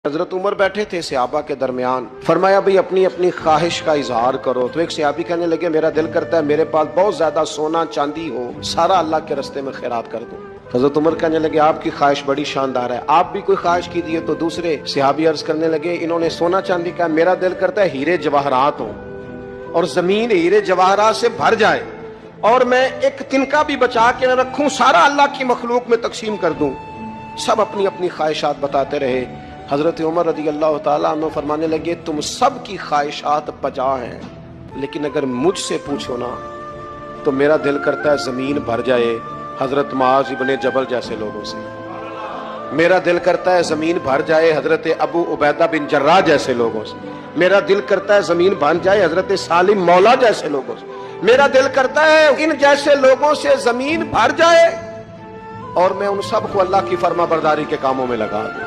حضرت عمر بیٹھے تھے صحابہ کے درمیان، فرمایا بھئی اپنی اپنی خواہش کا اظہار کرو. تو ایک صحابی کہنے لگے میرا دل کرتا ہے میرے پاس بہت زیادہ سونا چاندی ہو، سارا اللہ کے رستے میں خیرات کر دوں. حضرت عمر کہنے لگے آپ کی خواہش بڑی شاندار ہے، آپ بھی کوئی خواہش کیجیے. تو دوسرے صحابی عرض کرنے لگے انہوں نے سونا چاندی کہا، میرا دل کرتا ہے ہیرے جواہرات ہوں اور زمین ہیرے جواہرات سے بھر جائے اور میں ایک تنکا بھی بچا کے نہ رکھوں، سارا اللہ کی مخلوق میں تقسیم کر دوں. سب اپنی اپنی خواہشات بتاتے رہے. حضرت عمر رضی اللہ تعالیٰ عنہ فرمانے لگے تم سب کی خواہشات بجا ہیں، لیکن اگر مجھ سے پوچھو نا تو میرا دل کرتا ہے زمین بھر جائے حضرت معاذ ابن جبل جیسے لوگوں سے، میرا دل کرتا ہے زمین بھر جائے حضرت ابو عبیدہ بن جراح جیسے لوگوں سے، میرا دل کرتا ہے زمین بھر جائے حضرت سالم مولا جیسے لوگوں سے، میرا دل کرتا ہے ان جیسے لوگوں سے زمین بھر جائے اور میں ان سب کو اللہ کی فرما برداری کے کاموں میں لگا دوں.